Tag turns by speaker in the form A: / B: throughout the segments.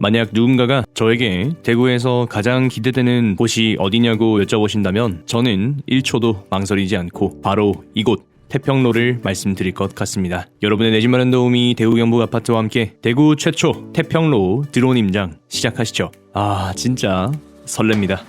A: 만약 누군가가 저에게 대구에서 가장 기대되는 곳이 어디냐고 여쭤보신다면 저는 1초도 망설이지 않고 바로 이곳 태평로를 말씀드릴 것 같습니다. 여러분의 내 집 마련 도우미 대구 경북 아파트와 함께 대구 최초 태평로 드론 임장 시작하시죠. 아 진짜 설렙니다.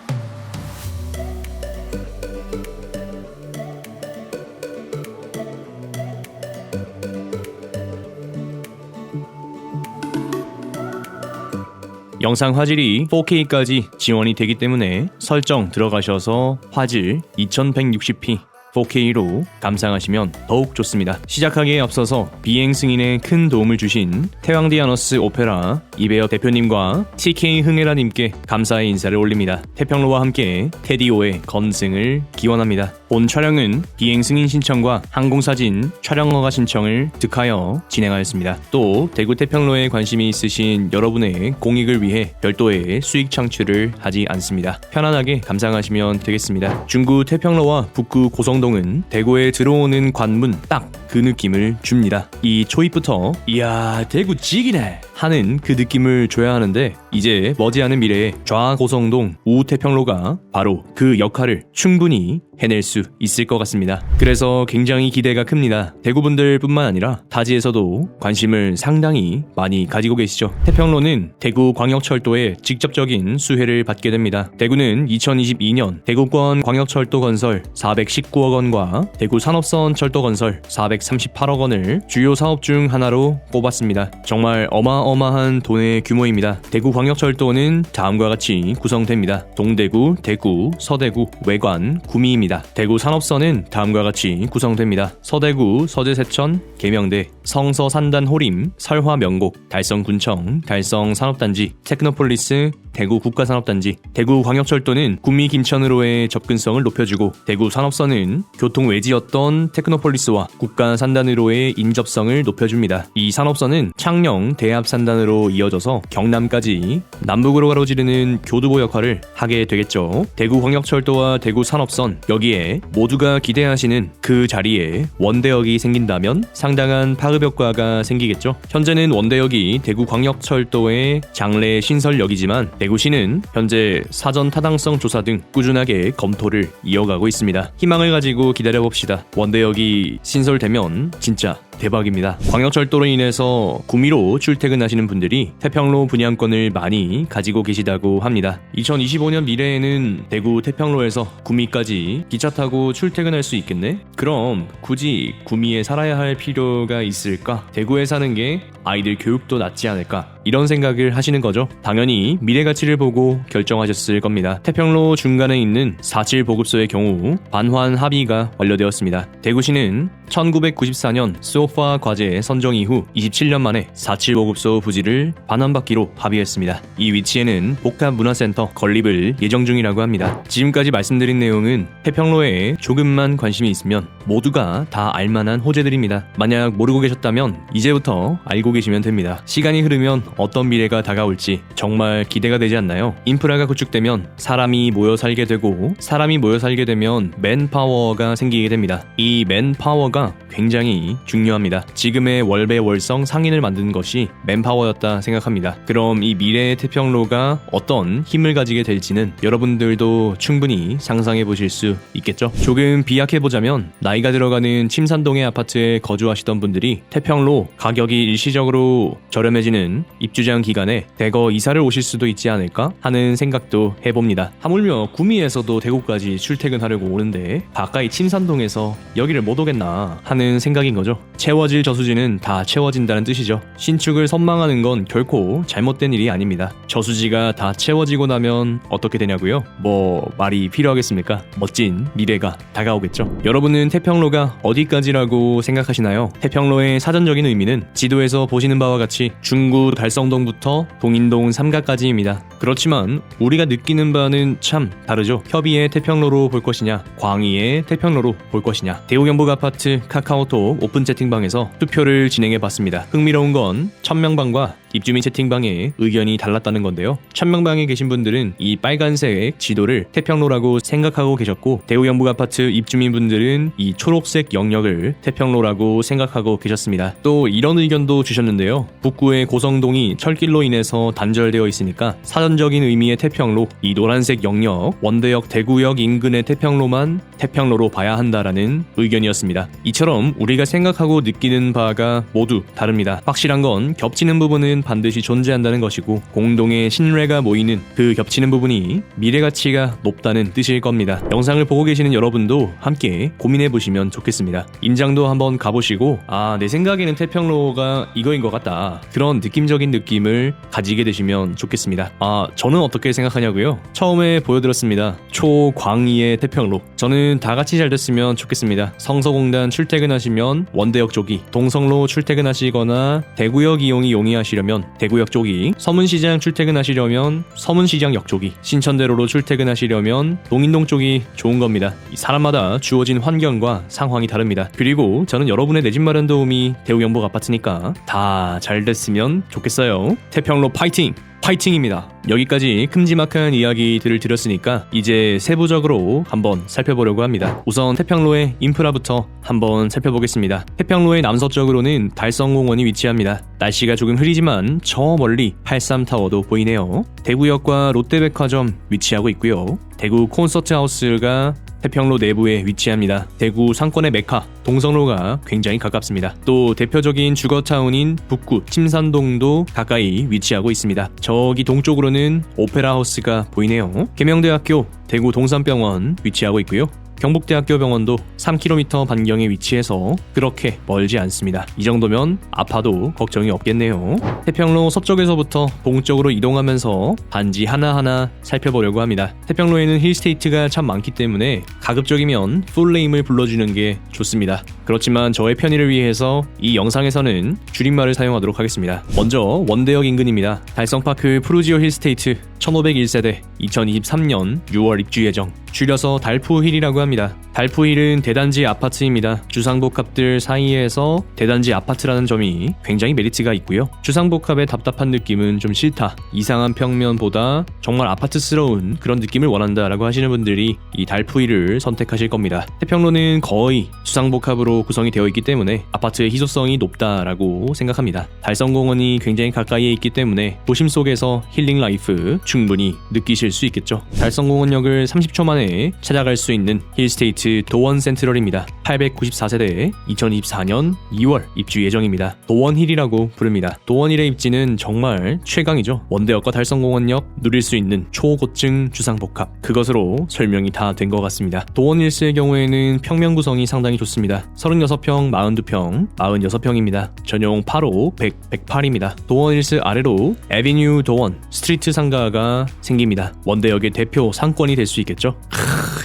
A: 영상 화질이 4K까지 지원이 되기 때문에 설정 들어가셔서 화질 2160p 4K로 감상하시면 더욱 좋습니다. 시작하기에 앞서서 비행 승인에 큰 도움을 주신 태왕디아너스 오페라 이배엽 대표님과 TK 흥혜라님께 감사의 인사를 올립니다. 태평로와 함께 테디오의 건승을 기원합니다. 본 촬영은 비행 승인 신청과 항공사진 촬영 허가 신청을 득하여 진행하였습니다. 또 대구 태평로에 관심이 있으신 여러분의 공익을 위해 별도의 수익 창출을 하지 않습니다. 편안하게 감상하시면 되겠습니다. 중구 태평로와 북구 고성동은 대구에 들어오는 관문 딱 그 느낌을 줍니다. 이 초입부터 이야 대구 찍이네 하는 그 느낌을 줘야 하는데 이제 머지않은 미래에 좌고성동 우태평로가 바로 그 역할을 충분히 해낼 수 있을 것 같습니다. 그래서 굉장히 기대가 큽니다. 대구분들 뿐만 아니라 타지에서도 관심을 상당히 많이 가지고 계시죠. 태평로는 대구광역철도의 직접적인 수혜를 받게 됩니다. 대구는 2022년 대구권 광역철도 건설 419억 원과 대구 산업선 철도 건설 438억 원을 주요 사업 중 하나로 꼽았습니다. 정말 어마어마한 돈의 규모입니다. 대구광역철도는 다음과 같이 구성됩니다. 동대구, 대구, 서대구, 외관, 구미입니다. 대구 산업선은 다음과 같이 구성됩니다. 서대구, 서제세천, 계명대, 성서산단 호림, 설화 명곡, 달성군청, 달성 산업단지, 테크노폴리스, 대구 국가산업단지. 대구 광역철도는 구미 김천으로의 접근성을 높여주고 대구 산업선은 교통 외지였던 테크노폴리스와 국가산단으로의 인접성을 높여줍니다. 이 산업선은 창녕 대합산단으로 이어져서 경남까지 남북으로 가로지르는 교두보 역할을 하게 되겠죠. 대구 광역철도와 대구 산업선 여기에 모두가 기대하시는 그 자리에 원대역이 생긴다면 상당한 파급 효과가 생기겠죠. 현재는 원대역이 대구 광역철도의 장래 신설역이지만 대구시는 현재 사전 타당성 조사 등 꾸준하게 검토를 이어가고 있습니다. 희망을 가지고 기다려봅시다. 원대역이 신설되면 진짜 대박입니다. 광역철도로 인해서 구미로 출퇴근하시는 분들이 태평로 분양권을 많이 가지고 계시다고 합니다. 2025년 미래에는 대구 태평로에서 구미까지 기차 타고 출퇴근할 수 있겠네? 그럼 굳이 구미에 살아야 할 필요가 있을까? 대구에 사는 게 아이들 교육도 낫지 않을까? 이런 생각을 하시는 거죠. 당연히 미래 가치를 보고 결정하셨을 겁니다. 태평로 중간에 있는 47 보급소의 경우 반환 합의가 완료되었습니다. 대구시는 1994년 소파 과제 선정 이후 27년 만에 47 보급소 부지를 반환받기로 합의했습니다. 이 위치에는 복합문화센터 건립을 예정 중이라고 합니다. 지금까지 말씀드린 내용은 태평로에 조금만 관심이 있으면 모두가 다 알만한 호재들입니다. 만약 모르고 계셨다면 이제부터 알고 계시면 됩니다. 시간이 흐르면 어떤 미래가 다가올지 정말 기대가 되지 않나요? 인프라가 구축되면 사람이 모여 살게 되고 사람이 모여 살게 되면 맨파워가 생기게 됩니다. 이 맨파워가 굉장히 중요합니다. 지금의 월배월성 상인을 만든 것이 맨파워였다 생각합니다. 그럼 이 미래의 태평로가 어떤 힘을 가지게 될지는 여러분들도 충분히 상상해 보실 수 있겠죠? 조금 비약해보자면 나이가 들어가는 침산동의 아파트에 거주하시던 분들이 태평로 가격이 일시적으로 저렴해지는 입주장 기간에 대거 이사를 오실 수도 있지 않을까 하는 생각도 해봅니다. 하물며 구미에서도 대구까지 출퇴근하려고 오는데 가까이 침산동에서 여기를 못 오겠나 하는 생각인 거죠. 채워질 저수지는 다 채워진다는 뜻이죠. 신축을 선망하는 건 결코 잘못된 일이 아닙니다. 저수지가 다 채워지고 나면 어떻게 되냐고요? 뭐 말이 필요하겠습니까? 멋진 미래가 다가오겠죠. 여러분은 태평로가 어디까지라고 생각하시나요? 태평로의 사전적인 의미는 지도에서 보시는 바와 같이 중구 달성동부터 동인동 삼가까지입니다. 그렇지만 우리가 느끼는 바는 참 다르죠. 협의의 태평로로 볼 것이냐, 광희의 태평로로 볼 것이냐. 대구 경북 아파트 카카오톡 오픈 채팅방에서 투표를 진행해봤습니다. 흥미로운 건 1000명방과 입주민 채팅방에 의견이 달랐다는 건데요. 1000명방에 계신 분들은 이 빨간색 지도를 태평로라고 생각하고 계셨고, 대구 경북 아파트 입주민분들은 이 초록색 영역을 태평로라고 생각하고 계셨습니다. 또 이런 의견도 주셨는데요. 북구의 고성동이 이동이 철길로 인해서 단절되어 있으니까 사전적인 의미의 태평로, 이 노란색 영역 원대역 대구역 인근의 태평로만 태평로로 봐야 한다라는 의견이었습니다. 이처럼 우리가 생각하고 느끼는 바가 모두 다릅니다. 확실한 건 겹치는 부분은 반드시 존재한다는 것이고 공동의 신뢰가 모이는 그 겹치는 부분이 미래 가치가 높다는 뜻일 겁니다. 영상을 보고 계시는 여러분도 함께 고민해 보시면 좋겠습니다. 임장도 한번 가보시고 내 생각에는 태평로가 이거인 것 같다, 그런 느낌적인 느낌을 가지게 되시면 좋겠습니다. 저는 어떻게 생각하냐고요? 처음에 보여드렸습니다. 초광희의 태평로. 저는 다 같이 잘 됐으면 좋겠습니다. 성서공단 출퇴근하시면 원대역 쪽이, 동성로 출퇴근하시거나 대구역 이용이 용이하시려면 대구역 쪽이, 서문시장 출퇴근하시려면 서문시장역 쪽이, 신천대로로 출퇴근하시려면 동인동 쪽이 좋은 겁니다. 사람마다 주어진 환경과 상황이 다릅니다. 그리고 저는 여러분의 내 집 마련 도우미 대우영복 아파트니까 다 잘 됐으면 좋겠어요. 태평로 파이팅! 파이팅입니다. 여기까지 큼지막한 이야기들을 드렸으니까 이제 세부적으로 한번 살펴보려고 합니다. 우선 태평로의 인프라부터 한번 살펴보겠습니다. 태평로의 남서쪽으로는 달성공원이 위치합니다. 날씨가 조금 흐리지만 저 멀리 83타워도 보이네요. 대구역과 롯데백화점 위치하고 있고요. 대구 콘서트하우스가 태평로 내부에 위치합니다. 대구 상권의 메카 동성로가 굉장히 가깝습니다. 또 대표적인 주거타운인 북구 침산동도 가까이 위치하고 있습니다. 저기 동쪽으로는 오페라하우스가 보이네요. 계명대학교 대구 동산병원 위치하고 있고요. 경북대학교 병원도 3km 반경에 위치해서 그렇게 멀지 않습니다. 이 정도면 아파도 걱정이 없겠네요. 태평로 서쪽에서부터 동쪽으로 이동하면서 단지 하나하나 살펴보려고 합니다. 태평로에는 힐스테이트가 참 많기 때문에 가급적이면 풀네임을 불러주는 게 좋습니다. 그렇지만 저의 편의를 위해서 이 영상에서는 줄임말을 사용하도록 하겠습니다. 먼저 원대역 인근입니다. 달성파크 프루지오 힐스테이트 1501세대 2023년 6월 입주 예정, 줄여서 달푸힐이라고 합니다. 달푸힐은 대단지 아파트입니다. 주상복합들 사이에서 대단지 아파트라는 점이 굉장히 메리트가 있고요. 주상복합의 답답한 느낌은 좀 싫다, 이상한 평면보다 정말 아파트스러운 그런 느낌을 원한다라고 하시는 분들이 이 달푸힐을 선택하실 겁니다. 태평로는 거의 주상복합으로 구성이 되어 있기 때문에 아파트의 희소성이 높다라고 생각합니다. 달성공원이 굉장히 가까이에 있기 때문에 도심 속에서 힐링 라이프 충분히 느끼실 수 있겠죠. 달성공원역을 30초 만에 찾아갈 수 있는 힐스테이트 도원 센트럴입니다. 894세대 2024년 2월 입주 예정입니다. 도원힐이라고 부릅니다. 도원힐의 입지는 정말 최강이죠. 원대역과 달성공원역 누릴 수 있는 초고층 주상복합, 그것으로 설명이 다 된 것 같습니다. 도원힐스의 경우에는 평면 구성이 상당히 좋습니다. 36평, 42평, 46평입니다. 전용 8호, 100, 108입니다. 도원힐스 아래로 에비뉴 도원 스트리트 상가가 생깁니다. 원대역의 대표 상권이 될 수 있겠죠.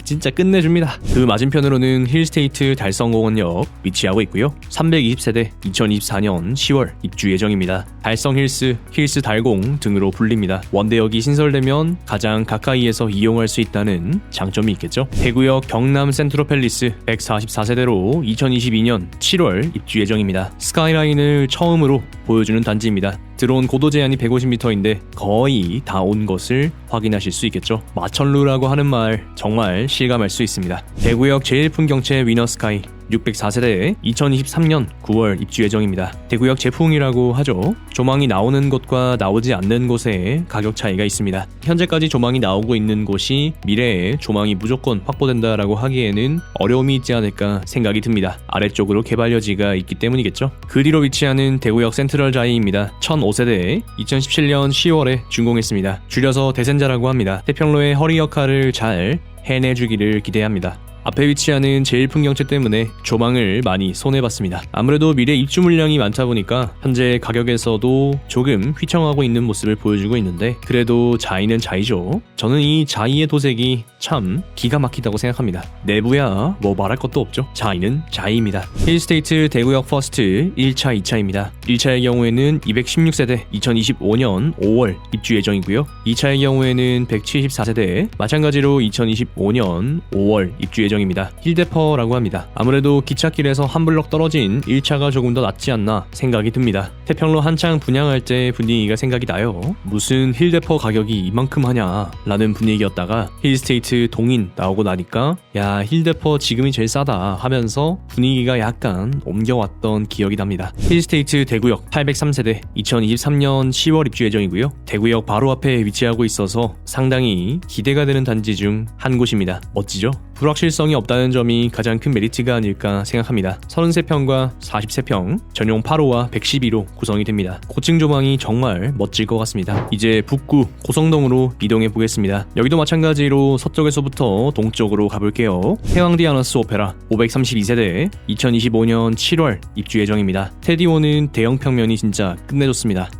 A: 진짜 끝내줍니다. 그 맞은편으로는 힐스테이트 달성공원역 위치하고 있고요. 320세대 2024년 10월 입주 예정입니다. 달성힐스, 힐스 달공 등으로 불립니다. 원대역이 신설되면 가장 가까이에서 이용할 수 있다는 장점이 있겠죠. 대구역 경남 센트로팰리스 144세대로 2022년 7월 입주 예정입니다. 스카이라인을 처음으로 보여주는 단지입니다. 들어온 고도 제한이 150m인데 거의 다 온 것을 확인하실 수 있겠죠. 마천루라고 하는 말 정말 실감할 수 있습니다. 대구역 제1풍경채 위너스카이 604세대 2023년 9월 입주 예정입니다. 대구역 제풍이라고 하죠. 조망이 나오는 곳과 나오지 않는 곳에 가격 차이가 있습니다. 현재까지 조망이 나오고 있는 곳이 미래에 조망이 무조건 확보된다라고 하기에는 어려움이 있지 않을까 생각이 듭니다. 아래쪽으로 개발 여지가 있기 때문이겠죠. 그 뒤로 위치하는 대구역 센트럴 자이입니다. 1005세대 2017년 10월에 준공했습니다. 줄여서 대센자라고 합니다. 태평로의 허리 역할을 잘 해내주기를 기대합니다. 앞에 위치하는 제1풍경채 때문에 조망을 많이 손해봤습니다. 아무래도 미래 입주 물량이 많다 보니까 현재 가격에서도 조금 휘청하고 있는 모습을 보여주고 있는데 그래도 자이는 자이죠. 저는 이 자이의 도색이 참 기가 막히다고 생각합니다. 내부야 뭐 말할 것도 없죠. 자이는 자이입니다. 힐스테이트 대구역 퍼스트 1차, 2차입니다. 1차의 경우에는 216세대 2025년 5월 입주 예정이고요. 2차의 경우에는 174세대 마찬가지로 2025년 5월 입주 예정 예정입니다. 힐데퍼라고 합니다. 아무래도 기찻길에서 한 블럭 떨어진 1차가 조금 더 낫지 않나 생각이 듭니다. 태평로 한창 분양할 때 분위기가 생각이 나요. 무슨 힐데퍼 가격이 이만큼 하냐 라는 분위기였다가 힐스테이트 동인 나오고 나니까 야 힐데퍼 지금이 제일 싸다 하면서 분위기가 약간 옮겨왔던 기억이 납니다. 힐스테이트 대구역 803세대 2023년 10월 입주 예정이고요. 대구역 바로 앞에 위치하고 있어서 상당히 기대가 되는 단지 중 한 곳입니다. 멋지죠? 불확실성이 없다는 점이 가장 큰 메리트가 아닐까 생각합니다. 33평과 43평, 전용 8호와 112로 구성이 됩니다. 고층 조망이 정말 멋질 것 같습니다. 이제 북구 고성동으로 이동해 보겠습니다. 여기도 마찬가지로 서쪽에서부터 동쪽으로 가볼게요. 해왕디아너스 오페라 532세대 2025년 7월 입주 예정입니다. 테디오는 대형 평면이 진짜 끝내줬습니다.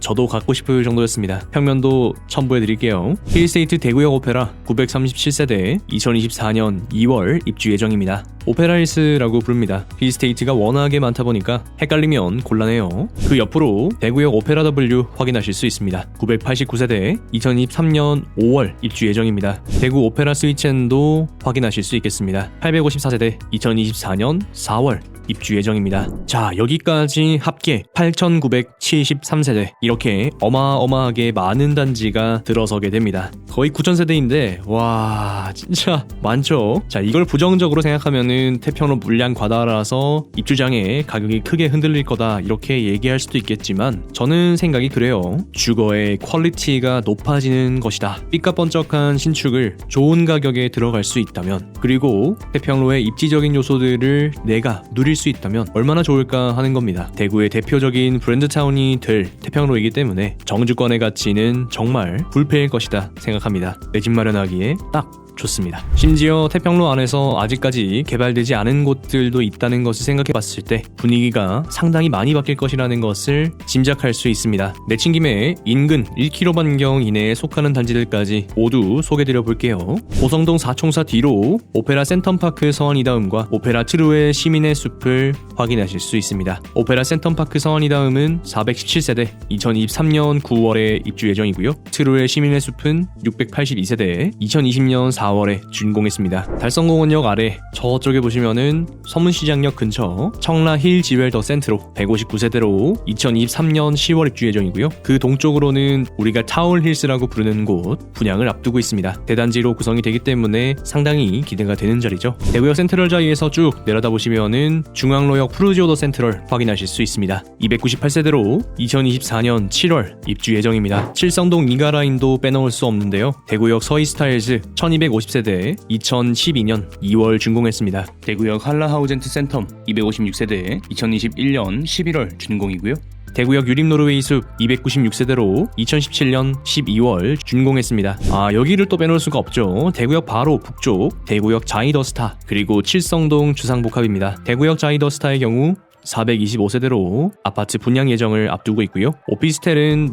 A: 저도 갖고 싶을 정도였습니다. 평면도 첨부해드릴게요. 힐스테이트 대구역 오페라 937세대 2024년 2월 입주 예정입니다. 오페라힐스라고 부릅니다. 힐스테이트가 워낙에 많다 보니까 헷갈리면 곤란해요. 그 옆으로 대구역 오페라 W 확인하실 수 있습니다. 989세대 2023년 5월 입주 예정입니다. 대구 오페라 스위첸도 확인하실 수 있겠습니다. 854세대 2024년 4월 입주 예정입니다. 자, 여기까지 합계 8,973세대 이렇게 어마어마하게 많은 단지가 들어서게 됩니다. 거의 9,000세대인데 와 진짜 많죠. 자, 이걸 부정적으로 생각하면은 태평로 물량 과다라서 입주장에 가격이 크게 흔들릴 거다 이렇게 얘기할 수도 있겠지만 저는 생각이 그래요. 주거의 퀄리티가 높아지는 것이다. 삐까번쩍한 신축을 좋은 가격에 들어갈 수 있다면, 그리고 태평로의 입지적인 요소들을 내가 누릴 수 있다면 얼마나 좋을까 하는 겁니다. 대구의 대표적인 브랜드타운이 될 태평로이기 때문에 정주권의 가치는 정말 불패일 것이다 생각합니다. 내 집 마련하기에 딱 좋습니다. 심지어 태평로 안에서 아직까지 개발되지 않은 곳들도 있다는 것을 생각해봤을 때 분위기가 상당히 많이 바뀔 것이라는 것을 짐작할 수 있습니다. 내친 김에 인근 1km 반경 이내에 속하는 단지들까지 모두 소개드려 볼게요. 고성동 4총사 뒤로 오페라 센텀파크 서원이다음과 오페라 트루의 시민의 숲을 확인하실 수 있습니다. 오페라 센텀파크 서원이다음은 417세대 2023년 9월에 입주 예정이고요. 트루의 시민의 숲은 682세대 2020년 4월에 준공했습니다. 달성공원역 아래 저쪽에 보시면은 서문시장역 근처 청라힐 지웰 더 센트로 159세대로 2023년 10월 입주 예정이고요. 그 동쪽으로는 우리가 타올힐스라고 부르는 곳 분양을 앞두고 있습니다. 대단지로 구성이 되기 때문에 상당히 기대가 되는 자리죠. 대구역 센트럴자이에서 쭉 내려다 보시면은 중앙로역 푸르지오 더 센트럴 확인하실 수 있습니다. 298세대로 2024년 7월 입주 예정입니다. 칠성동 이가라인도 빼놓을 수 없는데요. 대구역 서이스타일즈 1250세대 2012년 2월 준공했습니다. 대구역 한라하우젠트 센텀 256세대 2021년 11월 준공이고요. 대구역 유림노르웨이 숲 296세대로 2017년 12월 준공했습니다. 여기를 또 빼놓을 수가 없죠. 대구역 바로 북쪽 대구역 자이더스타, 그리고 칠성동 주상복합입니다. 대구역 자이더스타의 경우 425세대로 아파트 분양 예정을 앞두고 있고요. 오피스텔은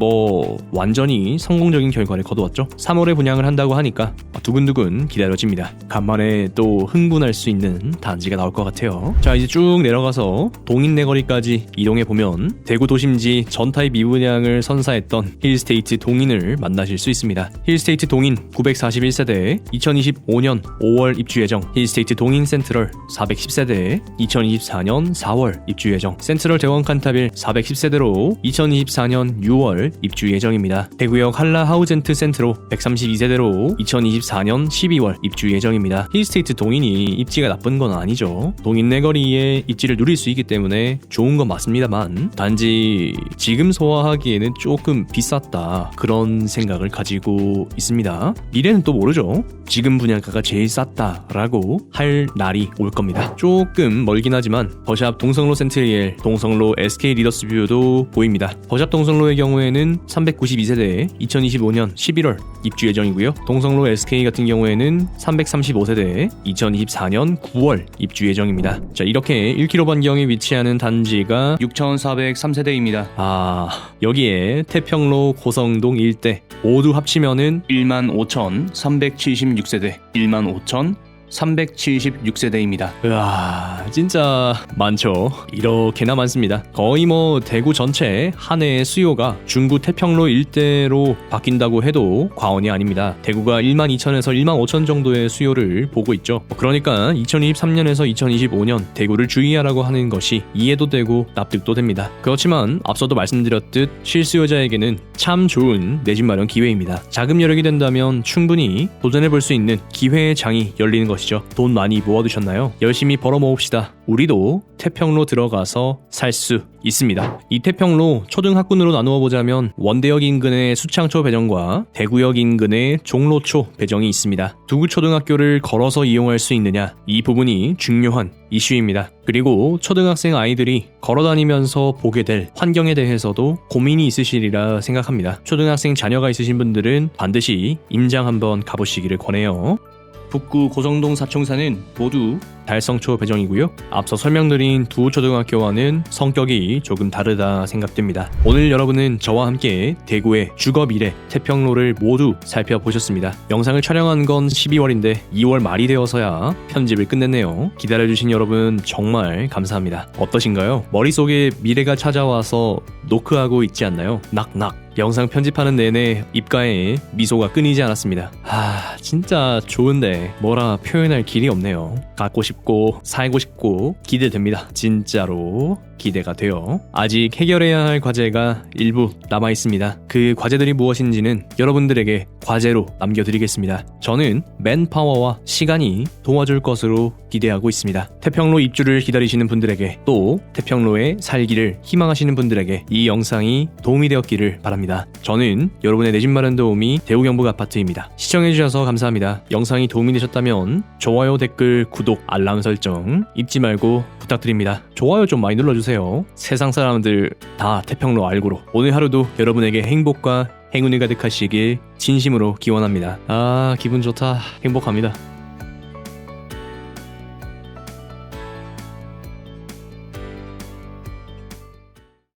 A: 완전히 성공적인 결과를 거두었죠. 3월에 분양을 한다고 하니까 두근두근 기다려집니다. 간만에 또 흥분할 수 있는 단지가 나올 것 같아요. 자, 이제 쭉 내려가서 동인내거리까지 이동해보면 대구 도심지 전타입 미분양을 선사했던 힐스테이트 동인을 만나실 수 있습니다. 힐스테이트 동인 941세대 2025년 5월 입주 예정, 힐스테이트 동인 센트럴 410세대 2024년 4월 입주 예정, 센트럴 대원 칸타빌 410세대로 2024년 6월 입주 예정입니다. 대구역 한라 하우젠트 센트로 132세대로 2024년 12월 입주 예정입니다. 힐스테이트 동인이 입지가 나쁜 건 아니죠. 동인 내거리에 입지를 누릴 수 있기 때문에 좋은 건 맞습니다만, 단지 지금 소화하기에는 조금 비쌌다 그런 생각을 가지고 있습니다. 미래는 또 모르죠. 지금 분양가가 제일 쌌다라고 할 날이 올 겁니다. 조금 멀긴 하지만 버샵 동성로 센트리엘, 동성로 SK 리더스뷰도 보입니다. 버샵 동성로의 경우에는 392세대 2025년 11월 입주 예정이고요. 동성로 SK 같은 경우에는 335세대 2024년 9월 입주 예정입니다. 자, 이렇게 1km 반경에 위치하는 단지가 6,403세대입니다. 여기에 태평로, 고성동 일대 모두 합치면은 15,376세대, 376세대입니다. 으아, 진짜 많죠. 이렇게나 많습니다. 거의 뭐 대구 전체 한 해의 수요가 중구 태평로 일대로 바뀐다고 해도 과언이 아닙니다. 대구가 1만 2천에서 1만 5천 정도의 수요를 보고 있죠. 그러니까 2023년에서 2025년 대구를 주의하라고 하는 것이 이해도 되고 납득도 됩니다. 그렇지만 앞서도 말씀드렸듯 실수요자에게는 참 좋은 내 집 마련 기회입니다. 자금 여력이 된다면 충분히 도전해볼 수 있는 기회의 장이 열리는 것이죠. 돈 많이 모아두셨나요? 열심히 벌어 모읍시다. 우리도 태평로 들어가서 살 수 있습니다. 이 태평로 초등학군으로 나누어 보자면 원대역 인근의 수창초 배정과 대구역 인근의 종로초 배정이 있습니다. 두 초등학교를 걸어서 이용할 수 있느냐, 이 부분이 중요한 이슈입니다. 그리고 초등학생 아이들이 걸어다니면서 보게 될 환경에 대해서도 고민이 있으시리라 생각합니다. 초등학생 자녀가 있으신 분들은 반드시 임장 한번 가보시기를 권해요. 북구 고성동 사청사는 모두 달성초 배정이고요. 앞서 설명드린 두 초등학교와는 성격이 조금 다르다 생각됩니다. 오늘 여러분은 저와 함께 대구의 주거 미래 태평로를 모두 살펴보셨습니다. 영상을 촬영한 건 12월인데 2월 말이 되어서야 편집을 끝냈네요. 기다려주신 여러분 정말 감사합니다. 어떠신가요? 머릿속에 미래가 찾아와서 노크하고 있지 않나요? 낙낙. 영상 편집하는 내내 입가에 미소가 끊이지 않았습니다. 진짜 좋은데 뭐라 표현할 길이 없네요. 갖고 싶고 살고 싶고 기대됩니다. 진짜로 기대가 돼요. 아직 해결해야 할 과제가 일부 남아있습니다. 그 과제들이 무엇인지는 여러분들에게 과제로 남겨드리겠습니다. 저는 맨파워와 시간이 도와줄 것으로 기대하고 있습니다. 태평로 입주를 기다리시는 분들에게, 또 태평로에 살기를 희망하시는 분들에게 이 영상이 도움이 되었기를 바랍니다. 저는 여러분의 내 집 마련 도우미 대우경북아파트입니다. 시청해주셔서 감사합니다. 영상이 도움이 되셨다면 좋아요, 댓글, 구독, 알람 설정 잊지 말고 부탁드립니다. 좋아요 좀 많이 눌러주세요. 세상 사람들 다 태평로 알고로 오늘 하루도 여러분에게 행복과 행운이 가득하시길 진심으로 기원합니다. 기분 좋다. 행복합니다.